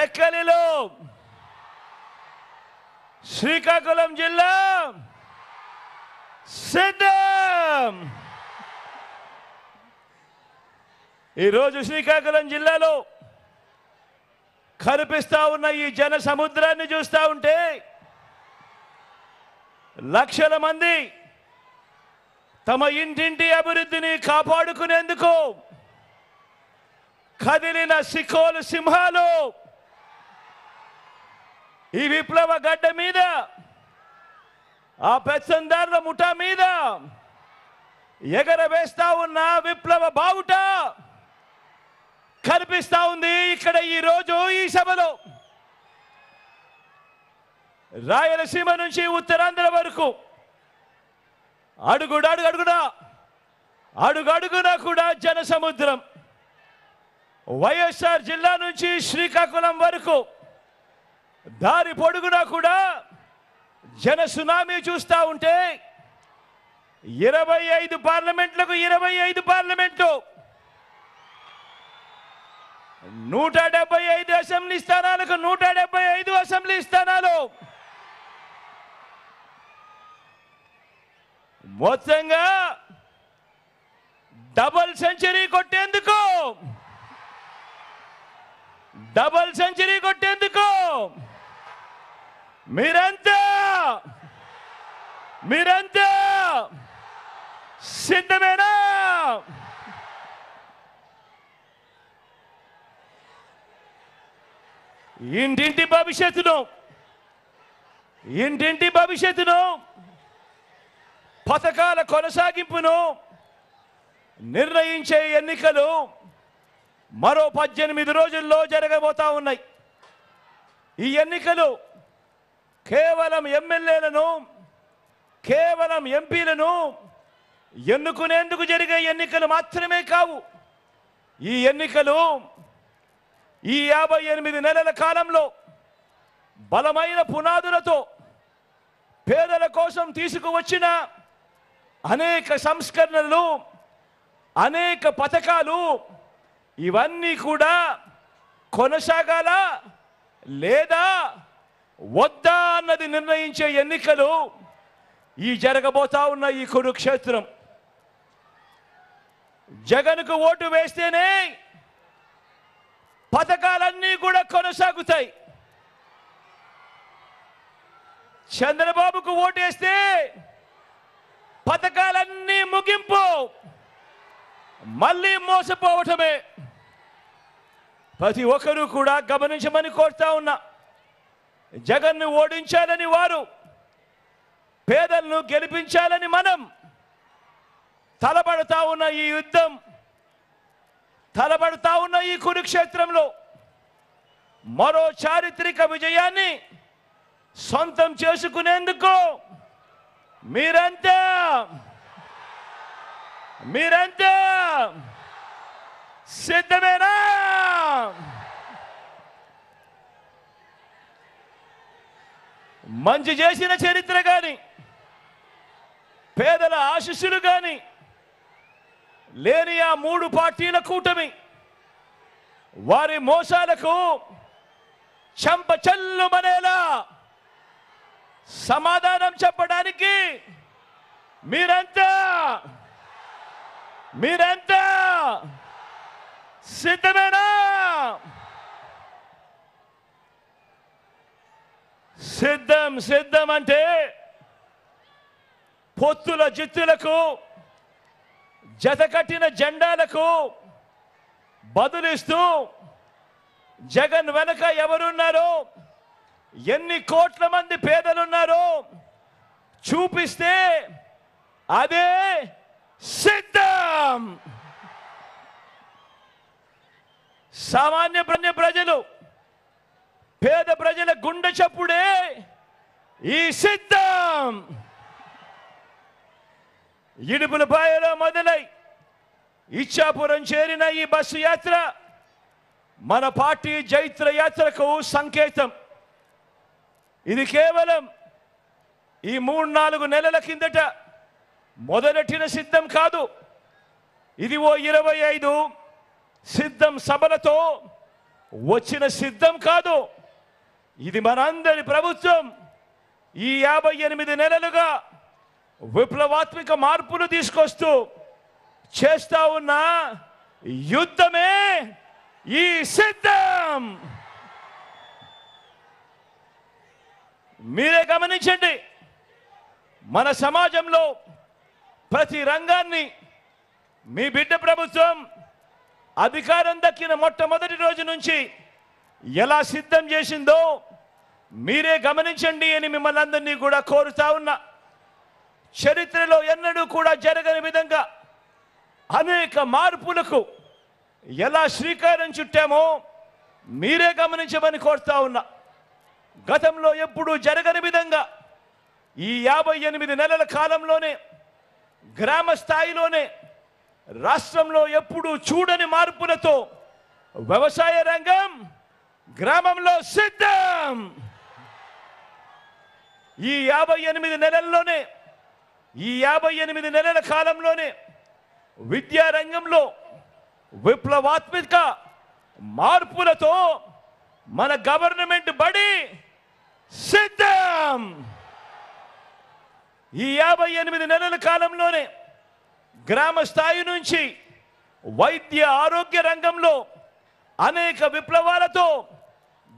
టెక్కలిలో శ్రీకాకుళం జిల్లా సిద్ధం. ఈరోజు శ్రీకాకుళం జిల్లాలో కనిపిస్తా ఉన్న ఈ జన సముద్రాన్ని చూస్తా ఉంటే లక్షల మంది తమ ఇంటింటి అభివృద్ధిని కాపాడుకునేందుకు కదిలిన సికోలు సింహాలు ఈ విప్లవ గడ్డ మీద, ఆ పెత్తందారుల ముఠా మీద ఎగరవేస్తా ఉన్న విప్లవ బావుట కనిపిస్తా ఉంది ఇక్కడ ఈరోజు ఈ సభలో. రాయలసీమ నుంచి ఉత్తరాంధ్ర వరకు అడుగడుగునా కూడా జన సముద్రం. వైఎస్ఆర్ జిల్లా నుంచి శ్రీకాకుళం వరకు దారి పొడుగునా కూడా జన సునామీ చూస్తా ఉంటే 25 పార్లమెంట్లకు 25 పార్లమెంట్లు, 175 అసెంబ్లీ స్థానాలకు 175 అసెంబ్లీ స్థానాలు, మొత్తంగా డబుల్ సెంచరీ కొట్టేందుకు మీరంతా సిద్ధమేనా? ఇంటింటి భవిష్యత్తును పథకాల కొనసాగింపును నిర్ణయించే ఎన్నికలు మరో 18 రోజుల్లో జరగబోతా ఉన్నాయి. ఈ ఎన్నికలు కేవలం ఎమ్మెల్యేలను, కేవలం ఎంపీలను ఎన్నుకునేందుకు జరిగే ఎన్నికలు మాత్రమే కావు. ఈ ఎన్నికలు ఈ 58 నెలల కాలంలో బలమైన పునాదులతో పేదల కోసం తీసుకువచ్చిన అనేక సంస్కరణలు, అనేక పథకాలు ఇవన్నీ కూడా కొనసాగాల లేదా వద్దా అన్నది నిర్ణయించే ఎన్నికలు ఈ జరగబోతా ఉన్న ఈ కురుక్షేత్రం. జగన్కు ఓటు వేస్తేనే పథకాలన్నీ కూడా కొనసాగుతాయి. చంద్రబాబుకు ఓటేస్తే పథకాలన్నీ ముగింపు, మళ్ళీ మోసపోవటమే. ప్రతి ఒక్కరూ కూడా గమనించమని కోరుతా ఉన్నా. జగన్ను ఓడించాలని వారు, పేదలను గెలిపించాలని మనం తలబడతా ఉన్న ఈ యుద్ధం, తలబడతా ఉన్న ఈ కురుక్షేత్రంలో మరో చారిత్రక విజయాన్ని సొంతం చేసుకునేందుకు మీరంతా సిద్ధమేనా? మంచి చేసిన చరిత్ర కానీ, పేదల ఆశీస్సులు కానీ లేని ఆ 3 పార్టీల కూటమి వారి మోసాలకు చెంపచెల్లుమనేలా సమాధానం చెప్పడానికి మీరంతా సిద్ధమేనా? సిద్ధం అంటే పొత్తుల జిత్తులకు, జతకట్టిన జెండాలకు బదులిస్తూ జగన్ వెనక ఎవరున్నారో, ఎన్ని కోట్ల మంది పేదలున్నారో చూపిస్తే అదే సిద్ధం. సామాన్య ప్రజలు, పేద ప్రజల గుండె చప్పుడే ఈ సిద్ధం. ఇడుపులపాయలో మొదలై ఇచ్చాపురం చేరిన ఈ బస్సు యాత్ర మన పార్టీ జైత్ర యాత్రకు సంకేతం. ఇది కేవలం ఈ 3-4 నెలల కిందట మొదలెట్టిన సిద్ధం కాదు. ఇది ఓ 25 సిద్ధం సభలతో వచ్చిన సిద్ధం కాదు. ఇది మనందరి ప్రభుత్వం. ఈ 58 నెలలుగా విప్లవాత్మక మార్పులు తీసుకొస్తూ చేస్తా ఉన్న యుద్ధమే ఈ సిద్ధం. మీరే గమనించండి, మన సమాజంలో ప్రతి రంగాన్ని మీ బిడ్డ ప్రభుత్వం అధికారం దక్కిన మొట్టమొదటి రోజు నుంచి ఎలా సిద్ధం చేసిందో మీరే గమనించండి అని మిమ్మల్ని అందరినీ కూడా కోరుతా ఉన్నా. చరిత్రలో ఎన్నడూ కూడా జరగని విధంగా అనేక మార్పులకు ఎలా శ్రీకారం చుట్టామో మీరే గమనించమని కోరుతా ఉన్నా. గతంలో ఎప్పుడూ జరగని విధంగా ఈ 58 నెలల కాలంలోనే గ్రామ స్థాయిలోనే రాష్ట్రంలో ఎప్పుడూ చూడని మార్పులతో వ్యవసాయ రంగం గ్రామంలో సిద్ధం. ఈ 58 నెలల్లోనే, ఈ 58 నెలల కాలంలోనే విద్యా రంగంలో విప్లవాత్మక మార్పులతో మన గవర్నమెంట్ బడి సిద్ధం. ఈ 58 నెలల కాలంలోనే గ్రామ స్థాయి నుంచి వైద్య ఆరోగ్య రంగంలో అనేక విప్లవాలతో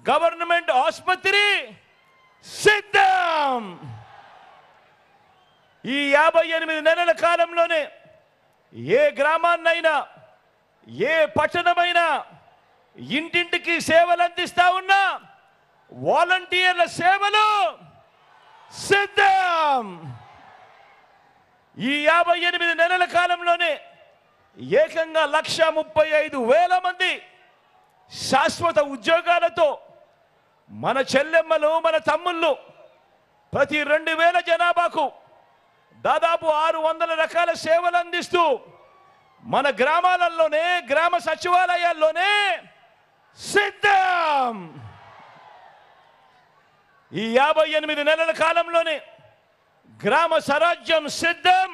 గవర్నమెంట్ ఆసుపత్రి సిద్ధం. ఈ 58 నెలల కాలంలోనే ఏ గ్రామాన్నైనా ఏ పట్టణమైనా ఇంటింటికి సేవలు అందిస్తా ఉన్నా వాలంటీర్ల సేవలు సిద్ధం. ఈ 58 నెలల కాలంలోనే ఏకంగా 1,35,000 మంది శాశ్వత ఉద్యోగాలతో మన చెల్లెమ్మలు మన తమ్ముళ్ళు ప్రతి 2,000 జనాభాకు దాదాపు 600 రకాల సేవలు అందిస్తూ మన గ్రామాలలోనే గ్రామ సచివాలయాల్లోనే సిద్ధం. ఈ 58 నెలల కాలంలోనే గ్రామ స్వరాజ్యం సిద్ధం.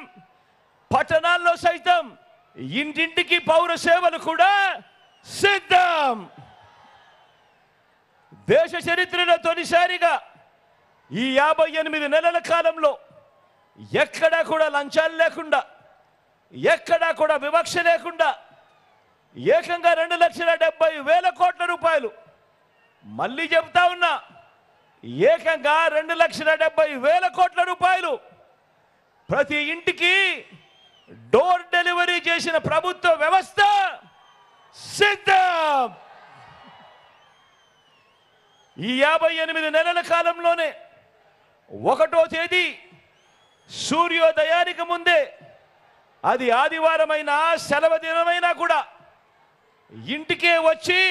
పట్టణాల్లో సైతం ఇంటింటికి పౌర సేవలు కూడా సిద్ధం. దేశ చరిత్రలో తొలిసారిగా ఈ 58 నెలల కాలంలో ఎక్కడా కూడా లంచాలు లేకుండా, ఎక్కడా కూడా వివక్ష లేకుండా ఏకంగా 2,70,000 కోట్ల రూపాయలు, మళ్ళీ చెప్తా ఉన్నా ఏకంగా 2,70,000 కోట్ల రూపాయలు ప్రతి ఇంటికి డోర్ డెలివరీ చేసిన ప్రభుత్వ వ్యవస్థ సిద్ధం. ఈ 58 నెలల కాలంలోనే 1వ తేదీ సూర్యోదయానికి ముందే, అది ఆదివారమైనా సెలవు దినమైనా కూడా ఇంటికే వచ్చి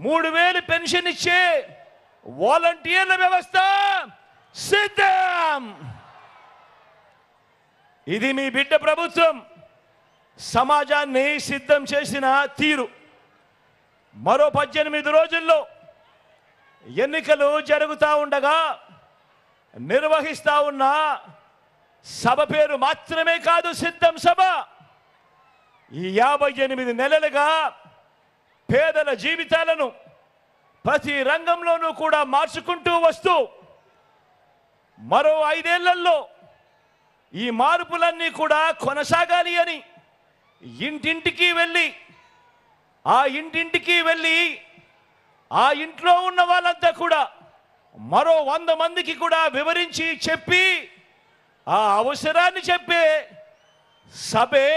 3,000 పెన్షన్ ఇచ్చే వాలంటీర్ల వ్యవస్థ సిద్ధం. ఇది మీ బిడ్డ ప్రభుత్వం సమాజాన్ని సిద్ధం చేసిన తీరు. మరో 18 రోజుల్లో ఎన్నికలు జరుగుతూ ఉండగా నిర్వహిస్తా ఉన్న సభ పేరు మాత్రమే కాదు సిద్ధం సభ. ఈ 58 నెలలుగా పేదల జీవితాలను ప్రతి రంగంలోనూ కూడా మార్చుకుంటూ వస్తూ మరో 5 ఏళ్లలో ఈ మార్పులన్నీ కూడా కొనసాగాలి అని ఇంటింటికి వెళ్ళి ఆ ఇంట్లో ఉన్న వాళ్ళంతా కూడా మరో 100 మందికి కూడా వివరించి చెప్పి ఆ అవసరాన్ని చెప్పే సభే,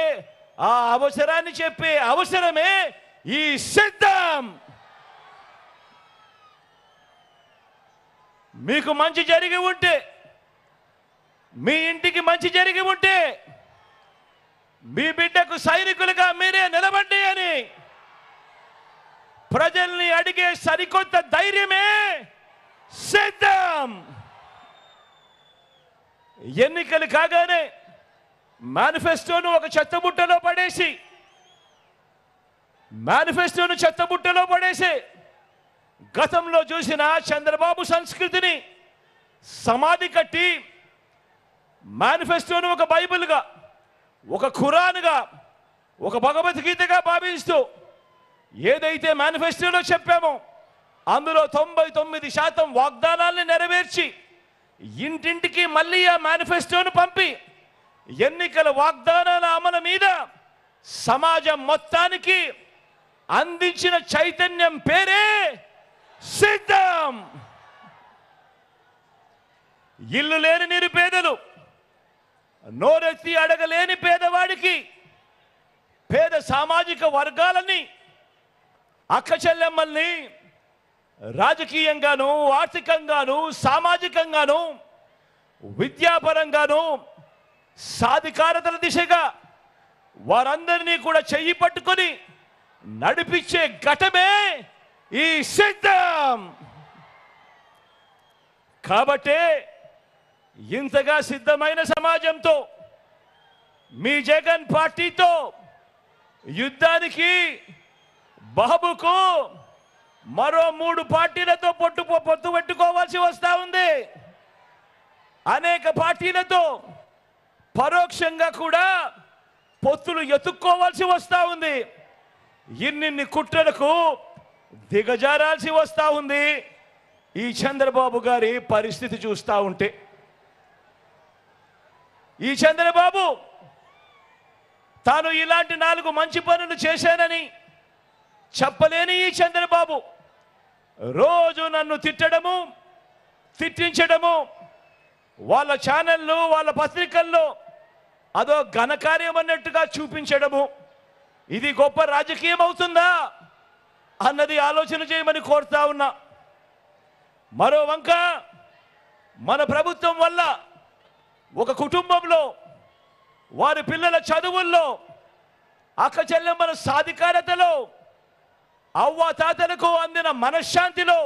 ఆ అవసరాన్ని చెప్పే అవసరమే ఈ సిద్ధం. మీకు మంచి జరిగి ఉంటే, మీ ఇంటికి మంచి జరిగి ఉంటే మీ బిడ్డకు సైనికులుగా మీరే నిలబడి అని ప్రజల్ని అడిగే సరికొత్త ధైర్యమే సిద్ధం. ఎన్నికలు కాగానే మేనిఫెస్టోను ఒక చెత్తబుట్టలో పడేసి గతంలో చూసిన చంద్రబాబు సంస్కృతిని సమాధి కట్టి మేనిఫెస్టోను ఒక బైబిల్గా, ఒక ఖురాన్గా, ఒక భగవద్గీతగా భావిస్తూ ఏదైతే మేనిఫెస్టోలో చెప్పామో అందులో 99% వాగ్దానాల్ని నెరవేర్చి ఇంటింటికి మళ్ళీ ఆ మేనిఫెస్టోను పంపి ఎన్నికల వాగ్దానాల అమలు మీద సమాజం మొత్తానికి అందించిన చైతన్యం పేరే సిద్ధం. ఇల్లు లేని నిరుపేదలు, నోరెత్తి అడగలేని పేదవాడికి, పేద సామాజిక వర్గాలని, అక్క చెల్లెమ్మల్ని రాజకీయంగాను, ఆర్థికంగాను, సామాజికంగాను, విద్యాపరంగాను సాధికారతల దిశగా వారందరినీ కూడా చెయ్యి పట్టుకొని నడిపించే ఘటమే ఈ సిద్ధం. కాబట్టే ఇంతగా సిద్ధమైన సమాజంతో మీ జగన్ పార్టీతో యుద్ధానికి బాబుకు మరో 3 పార్టీలతో పొత్తు పెట్టుకోవాల్సి వస్తా ఉంది. అనేక పార్టీలతో పరోక్షంగా కూడా పొత్తులు ఎత్తుక్కోవాల్సి వస్తా ఉంది. ఇన్నిన్ని కుట్రలకు దిగజారాల్సి వస్తా ఉంది. ఈ చంద్రబాబు గారి పరిస్థితి చూస్తూ ఉంటే, ఈ చంద్రబాబు తాను ఇలాంటి 4 మంచి పనులు చేశానని చెప్పలేని ఈ చంద్రబాబు రోజు నన్ను తిట్టడము, తిట్టించడము, వాళ్ళ ఛానళ్ళు, వాళ్ళ పత్రికల్లో అదో ఘనకార్యం అన్నట్టుగా చూపించడము, ఇది గొప్ప రాజకీయం అవుతుందా అన్నది ఆలోచన చేయమని కోరుతా ఉన్నా. మరో వంక మన ప్రభుత్వం వల్ల ఒక కుటుంబంలో వారి పిల్లల చదువుల్లో, అక్క చెల్లెమ్మల సాధికారతలో, అవ్వాతాతలకు అందిన మనశ్శాంతిలో,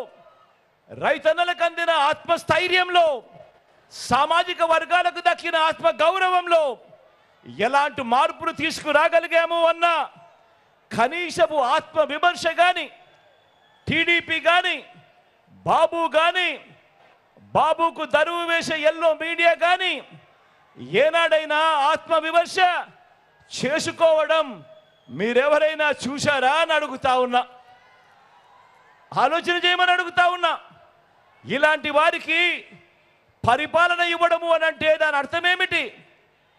రైతన్నలకు అందిన ఆత్మస్థైర్యంలో, సామాజిక వర్గాలకు దక్కిన ఆత్మ గౌరవంలో ఎలాంటి మార్పులు తీసుకురాగలిగాము అన్న కనీసపు ఆత్మ విమర్శ కానీ, టీడీపీ కానీ, బాబు కానీ, బాబుకు దరువు వేసే ఎల్లో మీడియా కానీ ఏనాడైనా ఆత్మ విమర్శ చేసుకోవడం మీరెవరైనా చూశారా అని అడుగుతా ఉన్నా. ఆలోచన చేయమని అడుగుతా ఉన్నా. ఇలాంటి వారికి పరిపాలన ఇవ్వడము అని అంటే దాని అర్థమేమిటి?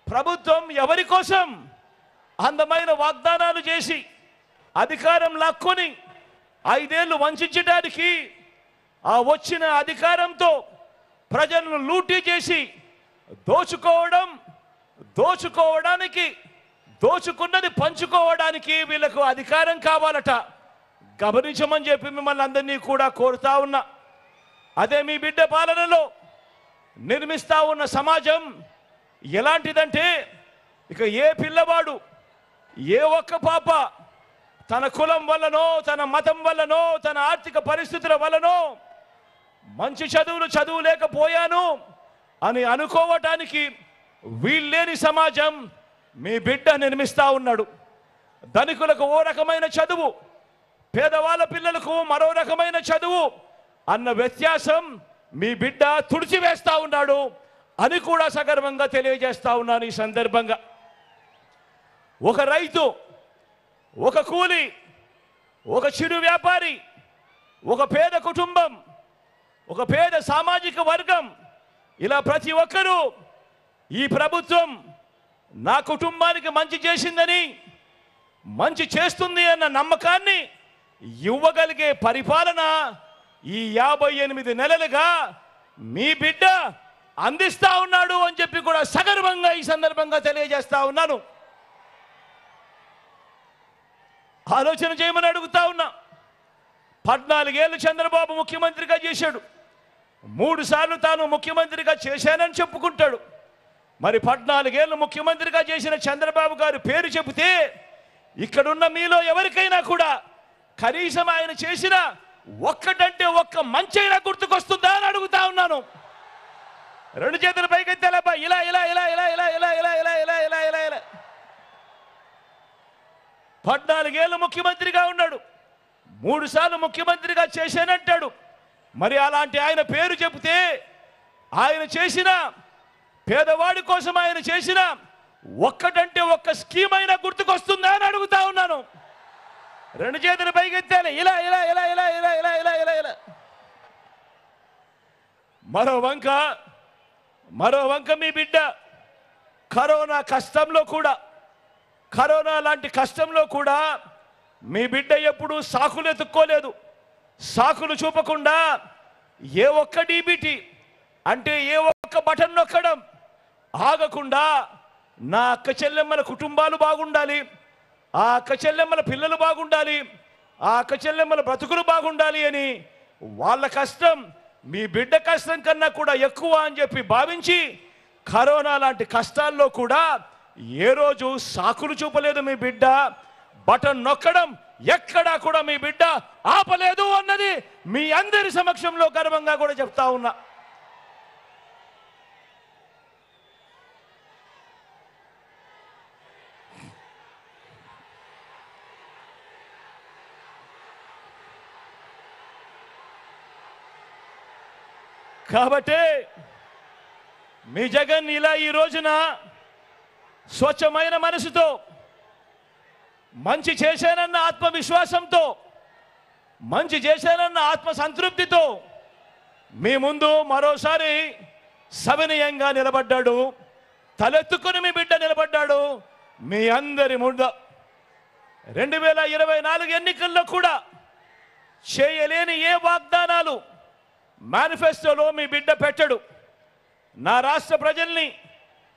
ప్రభుత్వం ఎవరి కోసం? అందమైన వాగ్దానాలు చేసి అధికారం లాక్కొని 5 ఏళ్ళు వంచడానికి, ఆ వచ్చిన అధికారంతో ప్రజలను లూటీ చేసి దోచుకోవడానికి, దోచుకున్నది పంచుకోవడానికి వీళ్ళకు అధికారం కావాలట. గమనించమని చెప్పి మిమ్మల్ని అందరినీ కూడా కోరుతా ఉన్నా. అదే మీ బిడ్డ పాలనలో నిర్మిస్తా ఉన్న సమాజం ఎలాంటిదంటే, ఇక ఏ పిల్లవాడు, ఏ ఒక్క పాప తన కులం వల్లనో, తన మతం వల్లనో, తన ఆర్థిక పరిస్థితుల వల్లనో మంచి చదువులేకపోయాను అని అనుకోవటానికి వీల్లేని సమాజం మీ బిడ్డ నిర్మిస్తా ఉన్నాడు. ధనికులకు ఓ రకమైన చదువు, పేదవాళ్ళ పిల్లలకు మరో రకమైన చదువు అన్న వ్యత్యాసం మీ బిడ్డ తుడిచివేస్తా ఉన్నాడు అని కూడా సగర్వంగా తెలియజేస్తా ఉన్నాను. ఈ సందర్భంగా ఒక రైతు, ఒక కూలి, ఒక చిరు వ్యాపారి, ఒక పేద కుటుంబం, ఒక పేద సామాజిక వర్గం, ఇలా ప్రతి ఒక్కరూ ఈ ప్రభుత్వం నా కుటుంబానికి మంచి చేసిందని, మంచి చేస్తుంది అన్న నమ్మకాన్ని ఇవ్వగలిగే పరిపాలన ఈ 58 నెలలుగా మీ బిడ్డ అందిస్తా ఉన్నాడు అని చెప్పి కూడా సగర్వంగా ఈ సందర్భంగా తెలియజేస్తా ఉన్నాను. ఆలోచన చేయమని అడుగుతా ఉన్నా. 14 ఏళ్ళు చంద్రబాబు ముఖ్యమంత్రిగా చేశాడు. 3 సార్లు తాను ముఖ్యమంత్రిగా చేశానని చెప్పుకుంటాడు. మరి 14 ఏళ్ళు ముఖ్యమంత్రిగా చేసిన చంద్రబాబు గారి పేరు చెబితే ఇక్కడున్న మీలో ఎవరికైనా కూడా కనీసం ఆయన చేసిన ఒక్కటంటే ఒక్క మంచైనా గుర్తుకొస్తుందా అని అడుగుతా ఉన్నాను. 2 చేతుల పైకెత్తాలబ్బా, ఇలా ఇలా ఇలా ఇలా ఇలా ఇలా ఇలా ఇలా ఇలా ఇలా ఇలా ఇలా 14 ఏళ్ళు ముఖ్యమంత్రిగా ఉన్నాడు. 3 సార్లు ముఖ్యమంత్రిగా చేశానంటాడు. మరి అలాంటి ఆయన పేరు చెబితే ఆయన చేసిన, పేదవాడి కోసం ఆయన చేసిన ఒక్కటంటే ఒక్క స్కీమ్ అయినా గుర్తుకొస్తుందా అని అడుగుతా ఉన్నాను. రెండు చేతులు పైకెత్తాలి, ఇలా ఇలా ఇలా ఇలా ఇలా ఇలా ఇలా ఇలా ఇలా. మరో వంక మీ బిడ్డ కరోనా లాంటి కష్టంలో కూడా మీ బిడ్డ ఎప్పుడు సాకులు ఎత్తుక్కోలేదు. సాకులు చూపకుండా ఏ ఒక్క డీబీటీ అంటే ఏ ఒక్క బటన్ నొక్కడం ఆగకుండా నా అక్క చెల్లెమ్మల కుటుంబాలు బాగుండాలి, ఆ అక్క చెల్లెమ్మల పిల్లలు బాగుండాలి, ఆ అక్క చెల్లెమ్మల బ్రతుకులు బాగుండాలి అని వాళ్ళ కష్టం మీ బిడ్డ కష్టం కన్నా కూడా ఎక్కువ అని చెప్పి భావించి కరోనా లాంటి కష్టాల్లో కూడా ఏ రోజు సాకులు చూపలేదు మీ బిడ్డ. బటన్ నొక్కడం ఎక్కడా కూడా మీ బిడ్డ ఆపలేదు అన్నది మీ అందరి సమక్షంలో గర్వంగా కూడా చెప్తా ఉన్నా. కాబట్టి మీ జగన్ ఇలా ఈ రోజున స్వచ్ఛమైన మనసుతో మంచి చేశానన్న ఆత్మవిశ్వాసంతో మంచి చేశానన్న ఆత్మ సంతృప్తితో మీ ముందు మరోసారి సవినయంగా నిలబడ్డాడు, తలెత్తుకుని మీ బిడ్డ నిలబడ్డాడు. మీ అందరి ముందు 2024 ఎన్నికల్లో కూడా చేయలేని ఏ వాగ్దానాలు మేనిఫెస్టోలో మీ బిడ్డ పెట్టడు. నా రాష్ట్ర ప్రజల్ని,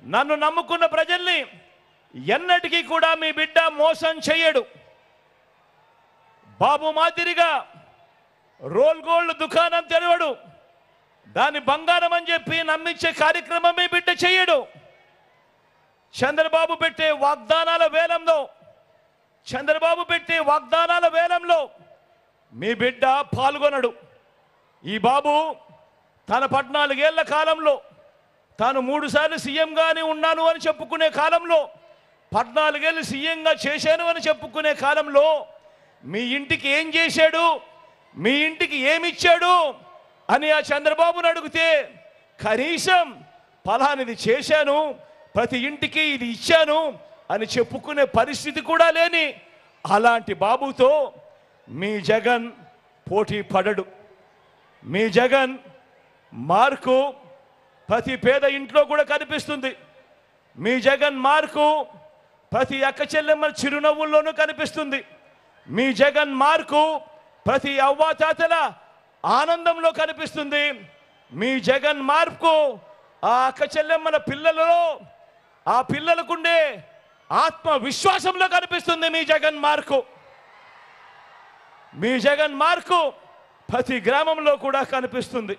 నన్ను నమ్ముకున్న ప్రజల్ని ఎన్నటికీ కూడా మీ బిడ్డ మోసం చేయడు. బాబు మాదిరిగా రోల్ గోల్డ్ దుకాణం తెరవడు, దాన్ని బంగారం అని చెప్పి నమ్మించే కార్యక్రమం మీ బిడ్డ చేయడు. చంద్రబాబు పెట్టే వాగ్దానాల వేలంలో మీ బిడ్డ పాల్గొనడు. ఈ బాబు తన 14 ఏళ్ల కాలంలో తాను 3 సార్లు సీఎంగానే ఉన్నాను అని చెప్పుకునే కాలంలో, 14 ఏళ్ళు సీఎంగా చేశాను అని చెప్పుకునే కాలంలో మీ ఇంటికి ఏం చేశాడు, మీ ఇంటికి ఏమిచ్చాడు అని ఆ చంద్రబాబును అడిగితే కనీసం ఫలానిది చేశాను, ప్రతి ఇంటికి ఇది ఇచ్చాను అని చెప్పుకునే పరిస్థితి కూడా లేని అలాంటి బాబుతో మీ జగన్ పోటీ పడడు. మీ జగన్ మార్కు ప్రతి పేద ఇంట్లో కూడా కనిపిస్తుంది. మీ జగన్ మార్కు ప్రతి అక్క చెల్లెమ్మల చిరునవ్వుల్లోనూ కనిపిస్తుంది. మీ జగన్ మార్కు ప్రతి అవ్వాతాతల ఆనందంలో కనిపిస్తుంది. మీ జగన్ మార్కు ఆ అక్క చెల్లెమ్మల పిల్లలలో ఆ పిల్లలకుండే ఆత్మవిశ్వాసంలో కనిపిస్తుంది. మీ జగన్ మార్కు ప్రతి గ్రామంలో కూడా కనిపిస్తుంది.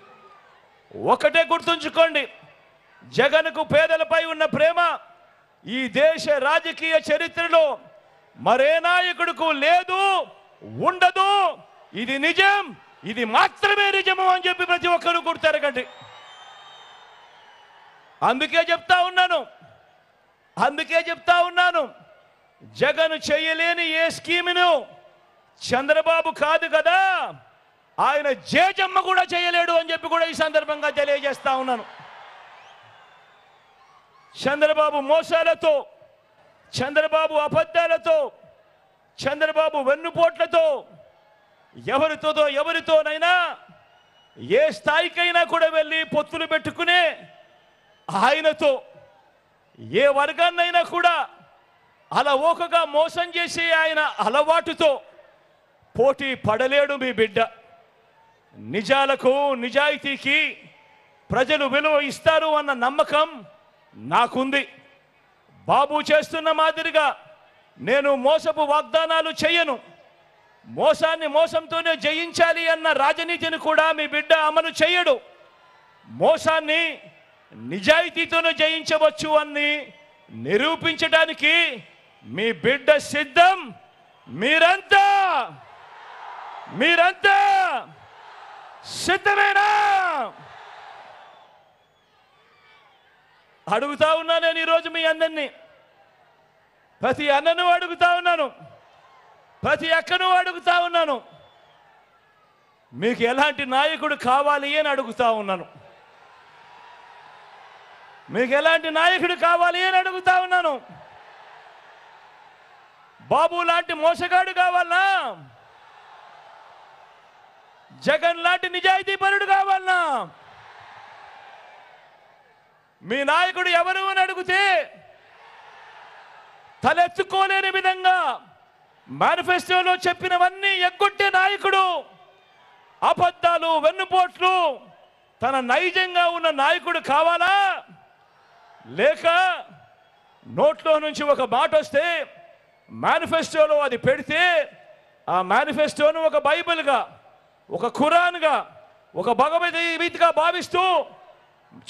ఒకటే గుర్తుంచుకోండి, జగన్కు పేదలపై ఉన్న ప్రేమ ఈ దేశ రాజకీయ చరిత్రలో మరే నాయకుడికి లేదు, ఉండదు. ఇది నిజం, ఇది మాత్రమే నిజము అని చెప్పి ప్రతి ఒక్కరు గుర్తెరగండి. అందుకే చెప్తా ఉన్నాను జగన్ చేయలేని ఏ స్కీమును చంద్రబాబు కాదు కదా, ఆయన జేజమ్మ కూడా చేయలేడు అని చెప్పి కూడా ఈ సందర్భంగా తెలియజేస్తా ఉన్నాను. చంద్రబాబు మోసాలతో, చంద్రబాబు అబద్ధాలతో, చంద్రబాబు వెన్నుపోట్లతో ఎవరితోనైనా ఏ స్థాయికైనా కూడా వెళ్ళి పొత్తులు పెట్టుకునే ఆయనతో ఏ వర్గాన్నైనా కూడా అలవోకగా మోసం చేసే ఆయన అలవాటుతో పోటీ పడలేడు మీ బిడ్డ. నిజాలకు, నిజాయితీకి ప్రజలు విలువ ఇస్తారు అన్న నమ్మకం నాకుంది. బాబు చేస్తున్న మాదిరిగా నేను మోసపు వాగ్దానాలు చేయను. మోసాన్ని మోసంతోనే జయించాలి అన్న రాజనీతిని కూడా మీ బిడ్డ అమలు చేయడు. మోసాన్ని నిజాయితీతోనే జయించవచ్చు అని నిరూపించడానికి మీ బిడ్డ సిద్ధం. మీరంతా సిద్ధమేనా? అడుగుతా ఉన్నా నేను ఈరోజు మీ అందరినీ, ప్రతి అన్నను అడుగుతా ఉన్నాను, ప్రతి అక్కను అడుగుతా ఉన్నాను, మీకు ఎలాంటి నాయకుడు కావాలి అని అడుగుతా ఉన్నాను. మీకు ఎలాంటి నాయకుడు కావాలి అని అడుగుతా ఉన్నాను. బాబు లాంటి మోసగాడు కావాలనా? జగన్ లాంటి నిజాయితీపరుడు కావాలనా? మీ నాయకుడు ఎవరు అని అడిగితే తలెత్తుకోలేని విధంగా మేనిఫెస్టోలో చెప్పినవన్నీ ఎగ్గొట్టే నాయకుడు, అబద్ధాలు వెన్నుపోట్లు తన నైజంగా ఉన్న నాయకుడు కావాలా? లేక నోట్లో నుంచి ఒక మాట వస్తే మేనిఫెస్టోలో అది పెడితే ఆ మేనిఫెస్టోను ఒక బైబిల్గా, ఒక ఖురాన్గా, ఒక భగవద్గీతగా భావిస్తూ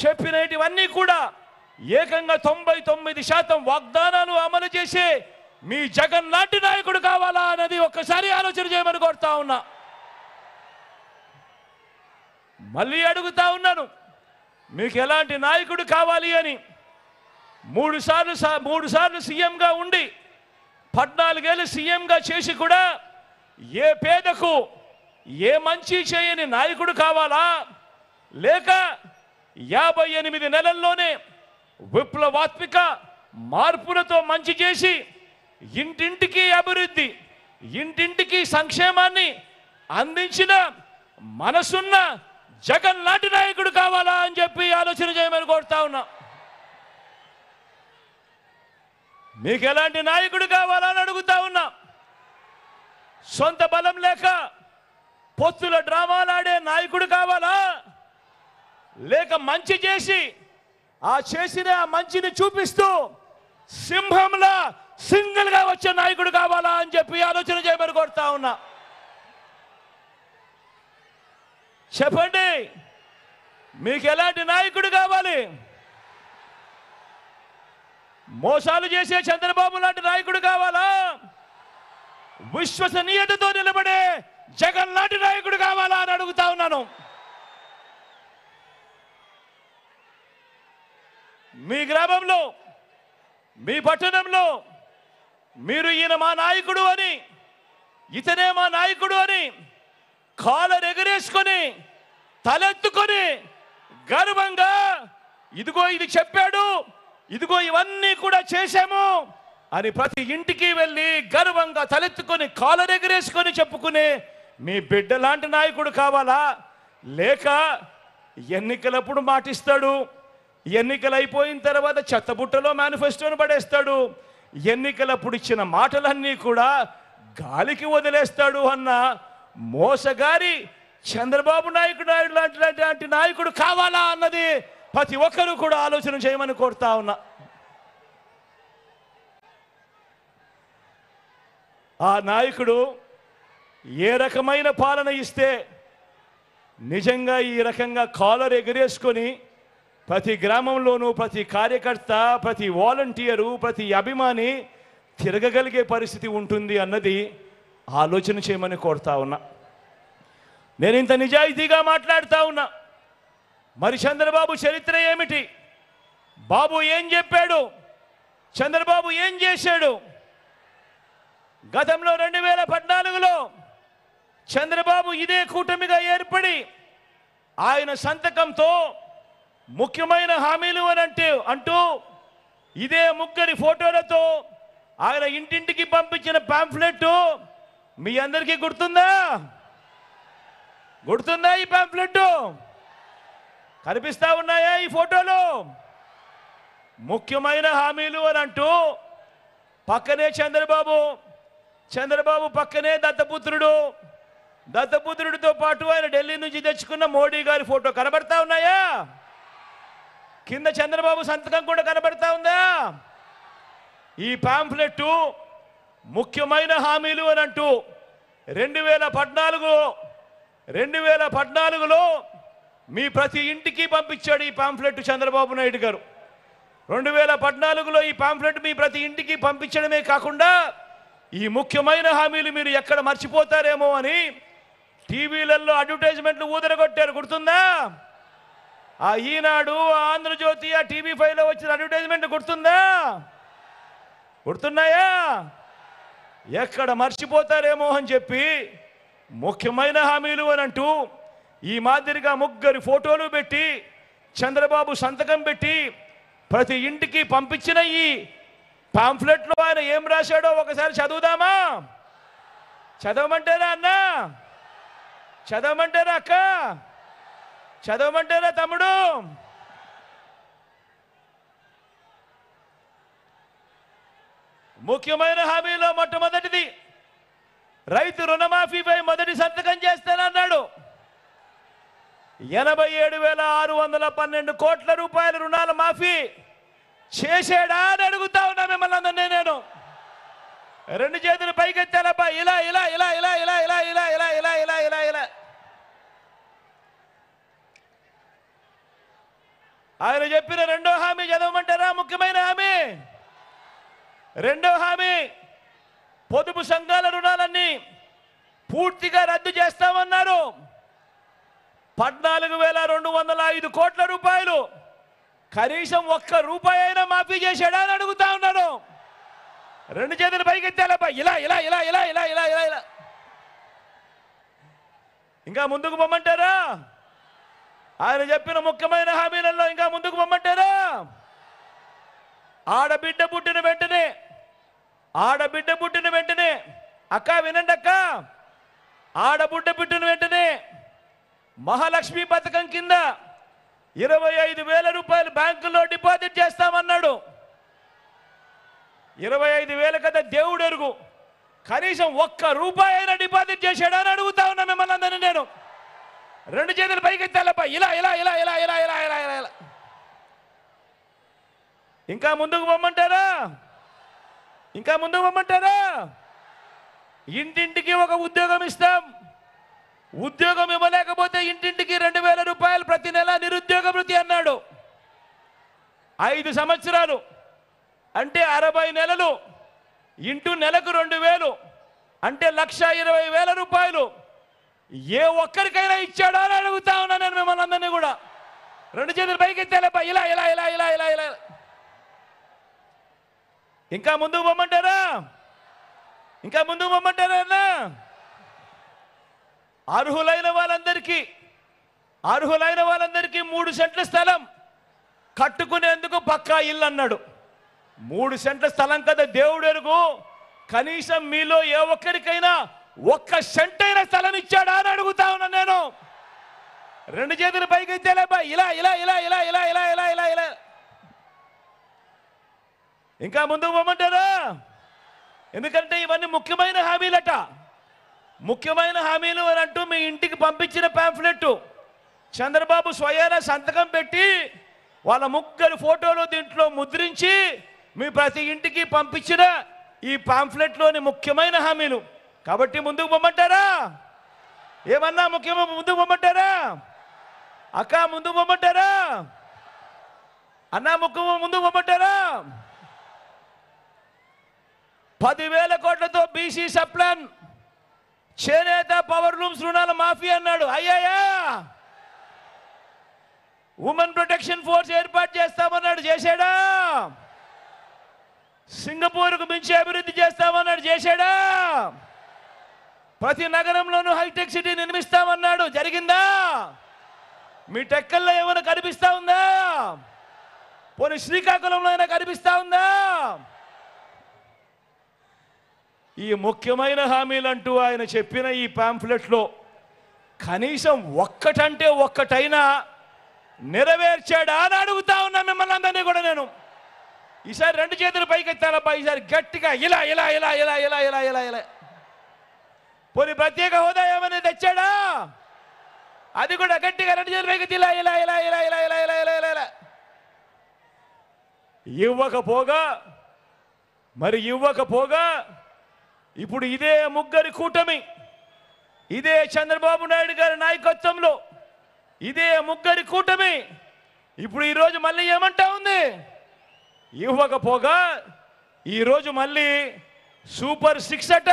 చెప్పినవన్నీ కూడా ఏకంగా 99% వాగ్దానాలు అమలు చేసే మీ జగన్ లాంటి నాయకుడు కావాలా అన్నది ఒక్కసారి ఆలోచన చేయమని కోరుతా ఉన్నా. మళ్ళీ అడుగుతా ఉన్నాను, మీకు ఎలాంటి నాయకుడు కావాలి అని. మూడు సార్లు సీఎంగా ఉండి 14 ఏళ్ళు సీఎంగా చేసి కూడా ఏ పేదకు ఏ మంచి చేయని నాయకుడు కావాలా? లేక 58 నెలల్లోనే విప్లవాత్మక మార్పులతో మంచి చేసి ఇంటింటికి అభివృద్ధి, ఇంటింటికి సంక్షేమాన్ని అందించిన మనసున్న జగన్ లాంటి నాయకుడు కావాలా అని చెప్పి ఆలోచన చేయమని కోరుతా ఉన్నా. మీకు ఎలాంటి నాయకుడు కావాలా అని అడుగుతా ఉన్నా. సొంత బలం లేక పొత్తుల డ్రామాలాడే నాయకుడు కావాలా? లేక మంచి చేసి ఆ చేసిన మంచిని చూపిస్తూ సింహంలా సింగిల్గా వచ్చే నాయకుడు కావాలా అని చెప్పి ఆలోచన చేయమని కోరుతా ఉన్నా. చెప్పండి, మీకు ఎలాంటి నాయకుడు కావాలి? మోసాలు చేసే చంద్రబాబు లాంటి నాయకుడు కావాలా? విశ్వసనీయతతో నిలబడే జగన్ లాంటి నాయకుడు కావాలా అని అడుగుతా ఉన్నాను. మీ గ్రామంలో, మీ పట్టణంలో మీరు ఈయన మా నాయకుడు అని, ఇతనే మా నాయకుడు అని కాలర్ ఎగరేసుకొని తలెత్తుకొని గర్వంగా ఇదిగో ఇది చెప్పాడు, ఇదిగో ఇవన్నీ కూడా చేశాము అని ప్రతి ఇంటికి వెళ్ళి గర్వంగా తలెత్తుకొని కాలర్ ఎగరేసుకొని చెప్పుకునే మీ బిడ్డ లాంటి నాయకుడు కావాలా? లేక ఎన్నికలప్పుడు మాటిస్తాడు, ఎన్నికలు అయిపోయిన తర్వాత చెత్తబుట్టలో మేనిఫెస్టోను పడేస్తాడు, ఎన్నికలప్పుడు ఇచ్చిన మాటలన్నీ కూడా గాలికి వదిలేస్తాడు అన్న మోసగారి చంద్రబాబు నాయుడు లాంటి నాయకుడు కావాలా అన్నది ప్రతి ఒక్కరూ కూడా ఆలోచన చేయమని కోరుతా ఉన్నా. ఆ నాయకుడు ఏ రకమైన పాలన ఇస్తే నిజంగా ఈ రకంగా కాలర్ ఎగరేసుకొని ప్రతి గ్రామంలోనూ ప్రతి కార్యకర్త, ప్రతి వాలంటీరు, ప్రతి అభిమాని తిరగగలిగే పరిస్థితి ఉంటుంది అన్నది ఆలోచన చేయమని కోరుతా ఉన్నా. నేను ఇంత నిజాయితీగా మాట్లాడుతూ ఉన్నా. మరి చంద్రబాబు చరిత్ర ఏమిటి? బాబు ఏం చెప్పాడు? చంద్రబాబు ఏం చేశాడు? గతంలో 2014లో చంద్రబాబు ఇదే కూటమిగా ఏర్పడి ఆయన సంతకంతో ముఖ్యమైన హామీలు అని అంటూ ఇదే ముగ్గురి ఫోటోలతో ఆయన ఇంటింటికి పంపించిన పాంఫ్లెట్ మీ అందరికీ గుర్తుందా? గుర్తుందా? ఈ పాంఫ్లెట్ కనిపిస్తా ఉన్నాయా ఈ ఫోటోలో? ముఖ్యమైన హామీలు అని అంటూ పక్కనే చంద్రబాబు పక్కనే దత్తపుత్రుడితో పాటు ఆయన ఢిల్లీ నుంచి తెచ్చుకున్న మోడీ గారి ఫోటో కనబడతా ఉన్నాయా? కింద చంద్రబాబు సంతకం కూడా కనబడతా ఉందా? ఈ పాంఫ్లెట్ ముఖ్యమైన హామీలు అని అంటూ 2014లో మీ ప్రతి ఇంటికి పంపించాడు ఈ పాంఫ్లెట్ చంద్రబాబు నాయుడు గారు. 2014లో ఈ పాంఫ్లెట్ మీ ప్రతి ఇంటికి పంపించడమే కాకుండా ఈ ముఖ్యమైన హామీలు మీరు ఎక్కడ మర్చిపోతారేమో అని టీవీలలో అడ్వర్టైజ్మెంట్లు ఊదరగొట్టారు. గుర్తుందా? ఆ ఈనాడు, ఆ ఆంధ్రజ్యోతి, ఆ TV5లో వచ్చిన అడ్వర్టైజ్మెంట్ గుర్తున్నాయా? ఎక్కడ మర్చిపోతారేమో అని చెప్పి ముఖ్యమైన హామీలు అని అంటూ ఈ మాదిరిగా ముగ్గురి ఫోటోలు పెట్టి చంద్రబాబు సంతకం పెట్టి ప్రతి ఇంటికి పంపించిన ఈ పాంఫ్లెట్లో ఆయన ఏం రాశాడో ఒకసారి చదువుదామా? చదవమంటారా అన్నా? చదవమంటారా అక్క? చదవమంటారా తమ్ముడు? ముఖ్యమైన హామీలో మొట్టమొదటిది రైతు రుణమాఫీపై మొదటి సంతకం చేస్తానన్నాడు. 87,612 కోట్ల రూపాయల రుణాల మాఫీ చేశాడా అని అడుగుతా ఉన్నా మిమ్మల్ని అందరినీ నేను. రెండు చేతులు పైకెత్తాలబ్బా, ఇలా ఇలా ఇలా ఇలా ఇలా ఇలా ఇలా ఇలా ఇలా ఇలా ఇలా ఇలా. ఆయన చెప్పిన రెండో హామీ చదవమంటారా? ముఖ్యమైన హామీ రెండో హామీ పొదుపు సంఘాల రుణాలన్నీ పూర్తిగా రద్దు చేస్తామన్నారు. 14,205 కోట్ల రూపాయలు కనీసం ఒక్క రూపాయి అయినా మాఫీ చేశాడా అని అడుగుతా ఉన్నాను. రెండు చేతులు పైకెత్తాలబ్బా, ఇలా ఇలా ఇలా ఇలా ఇలా ఇలా ఇలా ఇలా. ఇంకా ముందుకు పొమ్మంటారా? ఆయన చెప్పిన ముఖ్యమైన హామీలలో ఇంకా ముందుకు పొమ్మంటారా? ఆడబిడ్డ పుట్టిన వెంటనే అక్క వినండి అక్క, ఆడబిడ్డ పుట్టిన వెంటనే మహాలక్ష్మి పథకం కింద 25,000 రూపాయలు బ్యాంకులో డిపాజిట్ చేస్తామన్నాడు. 25,000 కదా దేవుడు ఎరుగు, కనీసం ఒక్క రూపాయి అయినా డిపాజిట్ చేశాడా అని అడుగుతా ఉన్నా మిమ్మల్ని అందరినీ నేను. రెండు చేతులు పైకెత్తాలప్ప, ఇలా ఇలా ఇలా ఇలా ఇలా ఇలా ఇలా ఇలా ఇలా. ఇంకా ముందుకు పొమ్మంటారా? ఇంకా ముందుకు పొమ్మంటారా? ఇంటింటికి ఒక ఉద్యోగం ఇస్తాం. ఉద్యోగం ఇవ్వలేకపోతే ఇంటింటికి 2,000 రూపాయలు ప్రతి నెల నిరుద్యోగ భృతి అన్నాడు. 5 సంవత్సరాలు అంటే 60 నెలలు ఇంటూ నెలకు 2,000 అంటే 1,20,000 రూపాయలు ఏ ఒక్కరికైనా ఇచ్చాడా అని అడుగుతా ఉన్నా నేను మిమ్మల్ని అందరినీ కూడా. రెండు చేతులు పైకెత్తాలప్ప, ఇలా ఇలా ఇలా ఇలా ఇలా ఇలా. ఇంకా ముందుకు పొమ్మంటారా? ఇంకా ముందుకు పొమ్మంటారా అన్నా? అర్హులైన వాళ్ళందరికీ 3 సెంట్ల స్థలం కట్టుకునేందుకు పక్కా ఇల్లు అన్నాడు. 3 సెంట్ల స్థలం కదా దేవుడు ఎరుగు, కనీసం మీలో ఏ ఒక్కరికైనా 1 సెంట్ అయిన స్థలం ఇచ్చాడా అని అడుగుతా ఉన్నా నేను. రెండు చేతులు పైకి ఇలా ఇలా ఇలా ఇలా ఇలా ఇలా ఇలా ఇలా ఇలా. ఇంకా ముందుకు పోమంటారా? ఎందుకంటే ఇవన్నీ ముఖ్యమైన హామీలట. ముఖ్యమైన హామీలు అని అంటూ మీ ఇంటికి పంపించిన పాంఫ్లెట్ చంద్రబాబు స్వయాన సంతకం పెట్టి వాళ్ళ ముగ్గురు ఫోటోలు దీంట్లో ముద్రించి మీ ప్రతి ఇంటికి పంపించిన ఈ పాంఫ్లెట్లోని ముఖ్యమైన హామీలు. కాబట్టి ముందుకు పొమ్మంటారా? ఏమన్నా ముఖ్యమో ముందుకు పొమ్మంటారా? అక్క ముందుకు పొమ్మంటారా? అన్నా ముఖ్యమో ముందుకు పొమ్మంటారా? 10,000 కోట్లతో బీసీ సప్లాన్, చేనేత, పవర్ లూమ్స్ రుణాల మాఫీ అన్నాడు. అయ్యాయా? ఉమెన్ ప్రొటెక్షన్ ఫోర్స్ ఏర్పాటు చేస్తామన్నాడు, చేశాడా? సింగపూర్కు మించి అభివృద్ధి చేస్తామన్నాడు, చేశాడా? ప్రతి నగరంలోనూ హైటెక్ సిటీ నిర్మిస్తామన్నాడు, జరిగిందా? మీ టెక్కల్లో ఏమైనా కనిపిస్తా ఉందా? పోనీ శ్రీకాకుళంలో అయినా కనిపిస్తా ఉందా? ఈ ముఖ్యమైన హామీలంటూ ఆయన చెప్పిన ఈ పాంఫ్లెట్లో కనీసం ఒక్కటంటే ఒక్కటైనా నెరవేర్చాడా అని అడుగుతా ఉన్నా మిమ్మల్ని అందరినీ కూడా నేను. ఈసారి రెండు చేతులు పైకెత్తాలబ్బా, ఈసారి గట్టిగా ఇలా ఇలా ఇలా ఇలా ఇలా ఇలా ఇలా ఇలా. పోనీ ప్రత్యేక హోదా ఏమైనా తెచ్చాడా? అది కూడా గట్టిగా రెండు చేతులు పైకెత్తి ఇలా ఇలా ఇలా ఇలా ఇలా ఇలా ఇలా ఇలా ఇలా ఇలా. ఇవ్వకపోగా ఇప్పుడు ఇదే ముగ్గురి కూటమి, ఇదే చంద్రబాబు నాయుడు గారి నాయకత్వంలో ఇదే ముగ్గురి కూటమి ఇప్పుడు ఈరోజు మళ్ళీ ఏమంటా ఉంది? ఇవ్వకపోగా ఈరోజు మళ్ళీ సూపర్ 6 అట,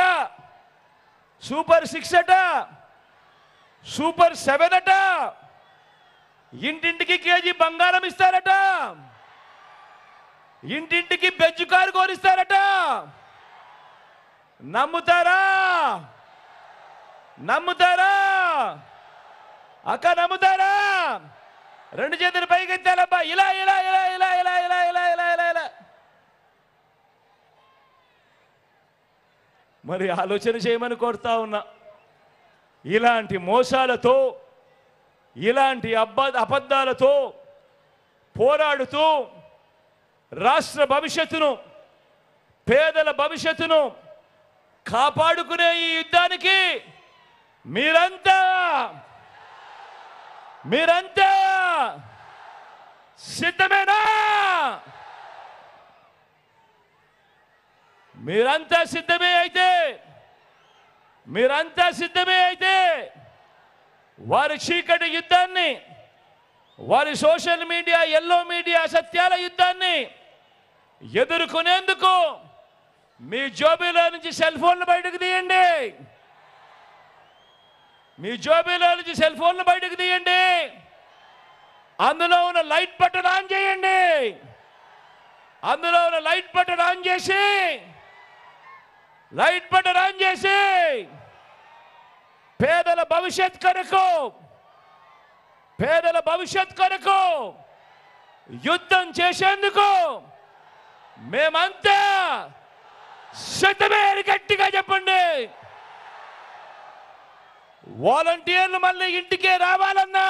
సూపర్ 6 అట, సూపర్ 7 అట, ఇంటింటికి కేజీ బంగారం ఇస్తారట, ఇంటింటికి బెజ్జు కారు కోరిస్తారట. నమ్ముతారా? నమ్ముతారా అక్క? నమ్ముతారా? రెండు చేతులు పైకెత్తాలబ్బా, ఇలా ఇలా ఇలా ఇలా ఇలా ఇలా ఇలా ఇలా ఇలా ఇలా. మరి ఆలోచన చేయమని కోరుతా ఉన్నా. ఇలాంటి మోసాలతో, ఇలాంటి అబద్ధాలతో పోరాడుతూ రాష్ట్ర భవిష్యత్తును, పేదల భవిష్యత్తును కాపాడుకునే ఈ యుద్ధానికి మీరంతా సిద్ధమేనా? మీరంతా సిద్ధమే అయితే వారి చీకటి యుద్ధాన్ని, వారి సోషల్ మీడియా, ఎల్లో మీడియా సత్యాల యుద్ధాన్ని ఎదుర్కొనేందుకు మీ జోబీలో నుంచి సెల్ ఫోన్లు బయటకు తీయండి. అందులో ఉన్న లైట్ బటన్ ఆన్ చేయండి. పేదల భవిష్యత్ కొరకు యుద్ధం చేసేందుకు మేమంతా సిద్ధమే అని గట్టిగా చెప్పండి. వాలంటీర్లు మళ్ళీ ఇంటికే రావాలన్నా,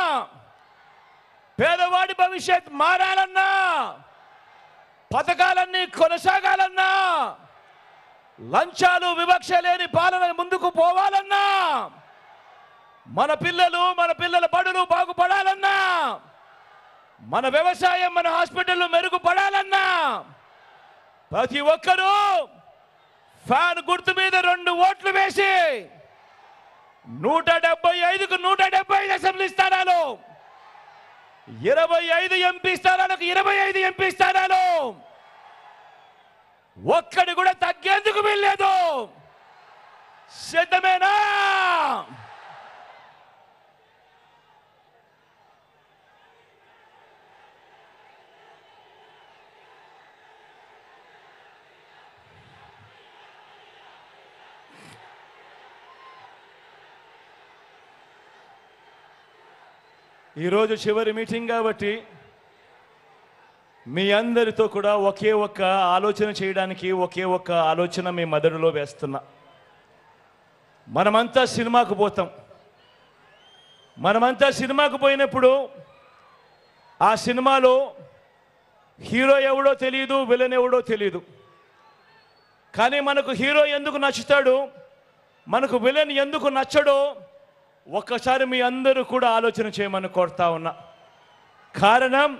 పేదవాడి భవిష్యత్ మారాలన్నా, పథకాలన్నీ కొనసాగాలన్నా, లంచాలు వివక్ష లేని పాలన ముందుకు పోవాలన్నా, మన పిల్లల బడులు బాగుపడాలన్నా, మన వ్యవసాయం, మన హాస్పిటల్ మెరుగుపడాలన్నా ప్రతి ఒక్కరూ ఫ్యాన్ గుర్తు మీద 2 ఓట్లు వేసి 175కు 175 అసెంబ్లీ స్థానాలు, 25 ఎంపీ స్థానాలకు 25 ఎంపీ స్థానాలు, ఒక్కడి కూడా తగ్గేందుకు వీల్లేదు. సిద్ధమేనా? ఈరోజు చివరి మీటింగ్ కాబట్టి మీ అందరితో కూడా ఒకే ఒక్క ఆలోచన చేయడానికి, ఒకే ఒక్క ఆలోచన మీ మెదడులో వేస్తున్నా. మనమంతా సినిమాకు పోయినప్పుడు ఆ సినిమాలో హీరో ఎవడో తెలియదు, విలన్ ఎవడో తెలియదు. కానీ మనకు హీరో ఎందుకు నచ్చుతాడు, మనకు విలన్ ఎందుకు నచ్చడో ఒక్కసారి మీ అందరూ కూడా ఆలోచన చేయమని కోరుతా ఉన్నా. కారణం,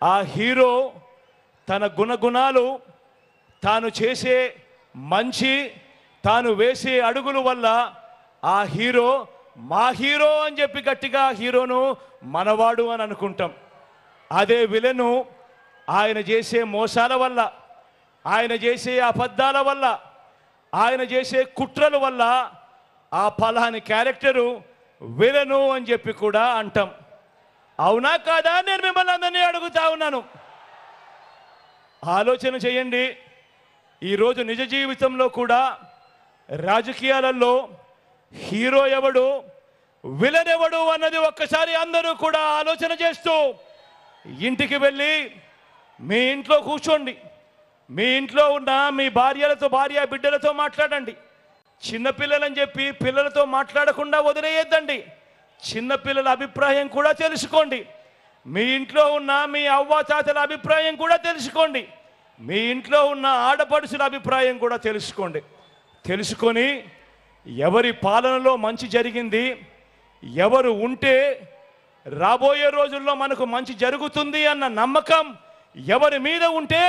ఆ హీరో తన గుణగుణాలు, తాను చేసే మంచి, తాను వేసే అడుగుల వల్ల ఆ హీరో మా హీరో అని చెప్పి గట్టిగా హీరోను మనవాడు అని అనుకుంటాం. అదే విలను ఆయన చేసే మోసాల వల్ల, ఆయన చేసే అబద్ధాల వల్ల, ఆయన చేసే కుట్రల వల్ల ఆ ఫలాని క్యారెక్టరు విలను అని చెప్పి కూడా అంటాం. అవునా కాదా? నేను మిమ్మల్ని అందరినీ అడుగుతా ఉన్నాను. ఆలోచన చేయండి. ఈరోజు నిజ జీవితంలో కూడా రాజకీయాలలో హీరో ఎవడు, విలన్ ఎవడు అన్నది ఒక్కసారి అందరూ కూడా ఆలోచన చేస్తూ ఇంటికి వెళ్ళి మీ ఇంట్లో కూర్చోండి. మీ ఇంట్లో ఉన్న మీ భార్య బిడ్డలతో మాట్లాడండి. చిన్నపిల్లలని చెప్పి పిల్లలతో మాట్లాడకుండా వదిలేయద్దండి. చిన్నపిల్లల అభిప్రాయం కూడా తెలుసుకోండి. మీ ఇంట్లో ఉన్న మీ అవ్వాతాతల అభిప్రాయం కూడా తెలుసుకోండి. మీ ఇంట్లో ఉన్న ఆడపడుచుల అభిప్రాయం కూడా తెలుసుకొని ఎవరి పాలనలో మంచి జరిగింది, ఎవరు ఉంటే రాబోయే రోజుల్లో మనకు మంచి జరుగుతుంది అన్న నమ్మకం ఎవరి మీద ఉంటే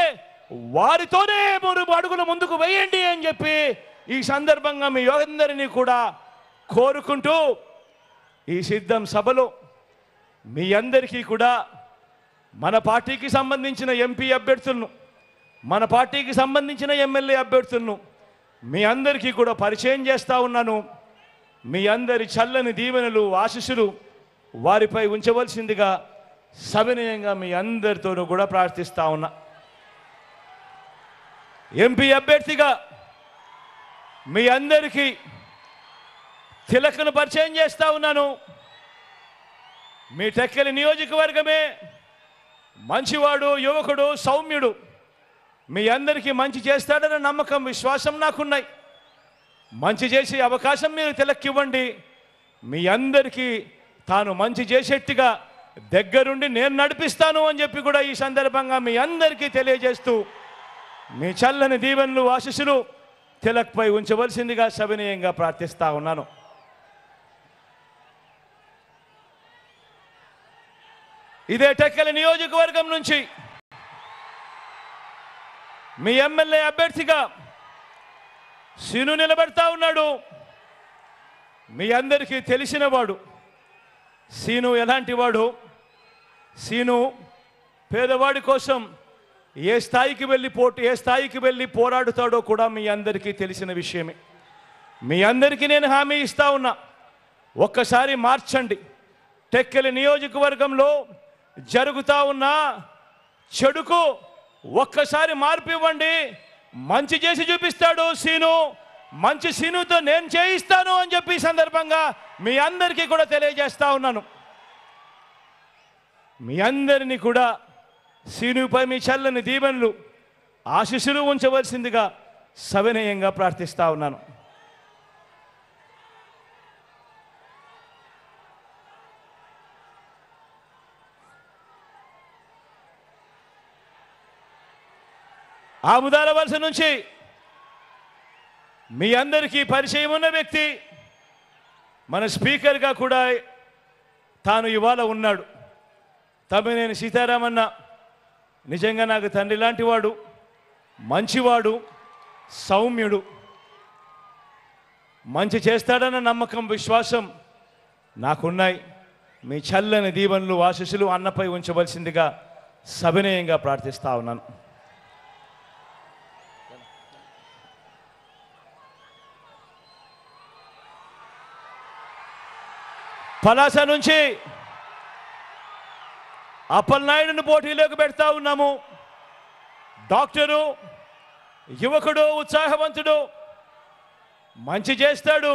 వారితోనే 3 అడుగులు ముందుకు వేయండి అని చెప్పి ఈ సందర్భంగా మీ అందరినీ కూడా కోరుకుంటూ ఈ సిద్ధం సభలో మీ అందరికీ కూడా మన పార్టీకి సంబంధించిన ఎంపీ అభ్యర్థులను, మన పార్టీకి సంబంధించిన ఎమ్మెల్యే అభ్యర్థులను మీ అందరికీ కూడా పరిచయం చేస్తూ ఉన్నాను. మీ అందరి చల్లని దీవెనలు, ఆశీస్సులు వారిపై ఉంచవలసిందిగా సవినయంగా మీ అందరితోనూ కూడా ప్రార్థిస్తా ఉన్నా. ఎంపీ అభ్యర్థిగా మీ అందరికీ తిలకను పరిచయం చేస్తా ఉన్నాను. మీ టెక్కలి నియోజకవర్గమే, మంచివాడు, యువకుడు, సౌమ్యుడు, మీ అందరికీ మంచి చేస్తాడన్న నమ్మకం, విశ్వాసం నాకున్నాయి. మంచి చేసే అవకాశం మీరు తిలక్కివ్వండి. మీ అందరికీ తాను మంచి చేసేట్టుగా దగ్గరుండి నేను నడిపిస్తాను అని చెప్పి కూడా ఈ సందర్భంగా మీ అందరికీ తెలియజేస్తూ మీ చల్లని దీవెనలు ఆశీస్సులు తిలక్పై ఉంచవలసిందిగా సవినయంగా ప్రార్థిస్తా ఉన్నాను. ఇదే టెక్కలి నియోజకవర్గం నుంచి మీ ఎమ్మెల్యే అభ్యర్థిగా సీను నిలబెడతా ఉన్నాడు. మీ అందరికీ తెలిసినవాడు. సీను ఎలాంటి వాడు? సీను పేదవాడి కోసం ఏ స్థాయికి వెళ్ళి పోరాడుతాడో కూడా మీ అందరికీ తెలిసిన విషయమే. మీ అందరికీ నేను హామీ ఇస్తా ఉన్నా, ఒక్కసారి మార్చండి. టెక్కలి నియోజకవర్గంలో జరుగుతా ఉన్న చెడుకు ఒక్కసారి మార్పు ఇవ్వండి. మంచి చేసి చూపిస్తాడు సీను. మంచి సీనుతో నేను చేయిస్తాను అని చెప్పి సందర్భంగా మీ అందరికీ కూడా తెలియజేస్తా ఉన్నాను. మీ అందరినీ కూడా సీనుపై మీ చల్లని దీవెనలు ఆశీస్సులు ఉంచవలసిందిగా సవినయంగా ప్రార్థిస్తా ఉన్నాను. ఆముదాల వలస నుంచి మీ అందరికీ పరిచయం ఉన్న వ్యక్తి, మన స్పీకర్గా కూడా తాను ఇవాళ ఉన్నాడు. తమ్మినేని సీతారామన్న నిజంగా నాకు తండ్రి లాంటి వాడు, మంచివాడు, సౌమ్యుడు. మంచి చేస్తాడన్న నమ్మకం, విశ్వాసం నాకున్నాయి. మీ చల్లని దీవెనలు ఆశీస్సులు అన్నపై ఉంచవలసిందిగా సవినయంగా ప్రార్థిస్తా ఉన్నాను. పలాస నుంచి అప్పలనాయుడును పోటీలోకి పెడతా ఉన్నాము. డాక్టరు, యువకుడు, ఉత్సాహవంతుడు, మంచి చేస్తాడు.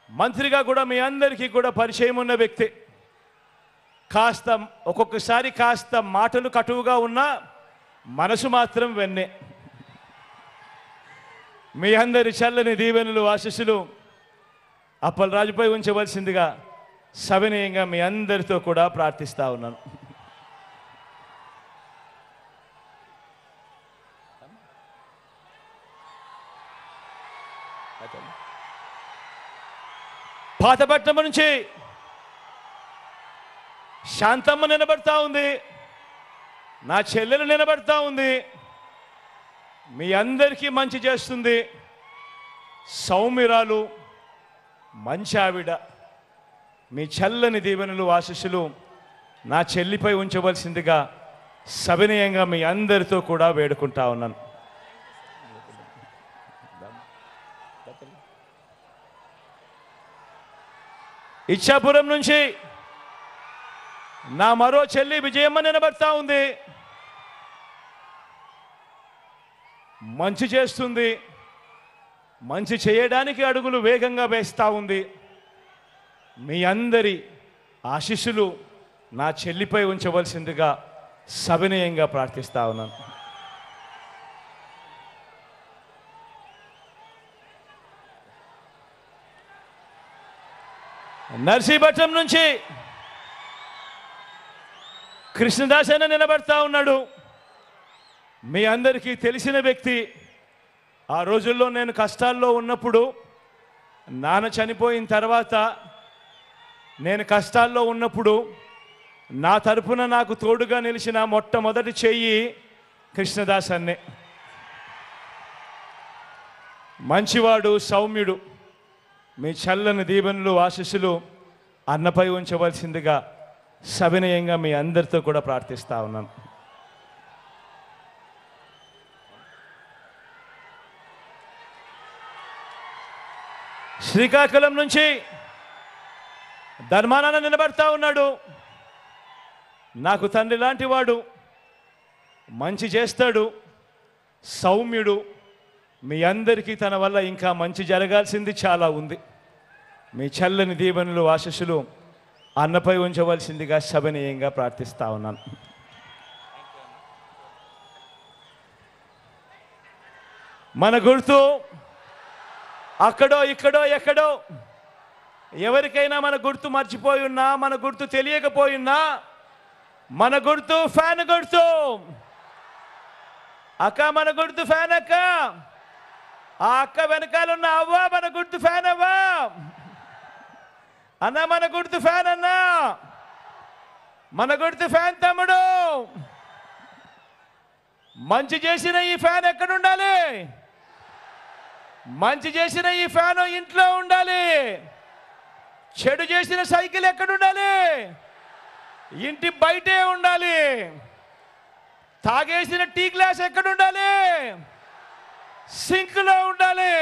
మంత్రిగా కూడా మీ అందరికీ కూడా పరిచయం ఉన్న వ్యక్తి. ఒక్కొక్కసారి కాస్త మాటలు కటువుగా ఉన్నా మనసు మాత్రం వెన్నే. మీ అందరి చల్లని దీవెనలు ఆశీస్సులు అప్పలరాజుపై ఉంచవలసిందిగా సవినయంగా మీ అందరితో కూడా ప్రార్థిస్తా ఉన్నాను. పాతపట్నం నుంచి శాంతమ్మ నిలబడతా ఉంది. నా చెల్లెలు నిలబడతా ఉంది. మీ అందరికీ మంచి చేస్తుంది. సౌమ్యురాలు, మంచి ఆవిడ. మీ చల్లని దీవెనలు ఆశీస్సులు నా చెల్లిపై ఉంచవలసిందిగా సవినయంగా మీ అందరితో కూడా వేడుకుంటా ఉన్నాను. ఇచ్చాపురం నుంచి నా మరో చెల్లి విజయమ్మ నిలబడతా ఉంది. మంచి చేస్తుంది. మంచి చేయడానికి అడుగులు వేగంగా వేస్తూ ఉంది. మీ అందరి ఆశీస్సులు నా చెల్లిపై ఉంచవలసిందిగా సవినయంగా ప్రార్థిస్తా ఉన్నాను. నర్సీపట్నం నుంచి కృష్ణదాస్ అన్న నిలబడతా ఉన్నాడు. మీ అందరికీ తెలిసిన వ్యక్తి. ఆ రోజుల్లో నేను కష్టాల్లో ఉన్నప్పుడు, నాన్న చనిపోయిన తర్వాత నేను కష్టాల్లో ఉన్నప్పుడు నా తరపున నాకు తోడుగా నిలిచిన మొట్టమొదటి చెయ్యి కృష్ణదాస్ అన్నే. మంచివాడు, సౌమ్యుడు. మీ చల్లని దీవెనలు ఆశీస్సులు అన్నపై ఉంచవలసిందిగా సవినయంగా మీ అందరితో కూడా ప్రార్థిస్తా ఉన్నాను. శ్రీకాకుళం నుంచి ధర్మానాన్న నిలబడతా ఉన్నాడు. నాకు తండ్రి లాంటి వాడు, మంచి చేస్తాడు, సౌమ్యుడు. మీ అందరికీ తన వల్ల ఇంకా మంచి జరగాల్సింది చాలా ఉంది. మీ చల్లని దీవెనలు ఆశీస్సులు అన్నపై ఉంచవలసిందిగా సవినయంగా ప్రార్థిస్తా ఉన్నాను. మన గుర్తు అక్కడో ఇక్కడో ఎక్కడో ఎవరికైనా మన గుర్తు మర్చిపోయి ఉన్నా, మన గుర్తు తెలియకపోయినా, మన గుర్తు ఫ్యాన్ గుర్తు. అక్క మన గుర్తు ఫ్యాన్ అక్క. ఆ అక్క వెనకాలన్న అవ్వా మన గుర్తు ఫ్యాన్ అవ్వా. అన్న మన గుర్తు ఫ్యాన్ అన్నా. మన గుర్తు ఫ్యాన్ తమ్ముడు. మంచి చేసిన ఈ ఫ్యాన్ ఎక్కడ ఉండాలి? మంచి చేసిన ఈ ఫ్యాన్ ఇంట్లో ఉండాలి. చెడు చేసిన సైకిల్ ఎక్కడ ఉండాలి? ఇంటి బయటే ఉండాలి. తాగేసిన టీ గ్లాస్ ఎక్కడ ఉండాలి? సింక్లో ఉండాలి.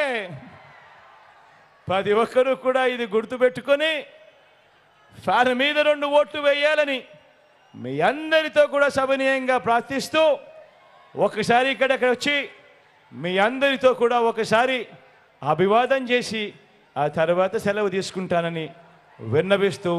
ప్రతి ఒక్కరూ కూడా ఇది గుర్తుపెట్టుకొని ఫ్యాన్ మీద 2 ఓట్లు వేయాలని మీ అందరితో కూడా సవినయంగా ప్రార్థిస్తూ ఒకసారి ఇక్కడికి వచ్చి మీ అందరితో కూడా ఒకసారి అభివాదం చేసి ఆ తర్వాత సెలవు తీసుకుంటానని విన్నవిస్తూ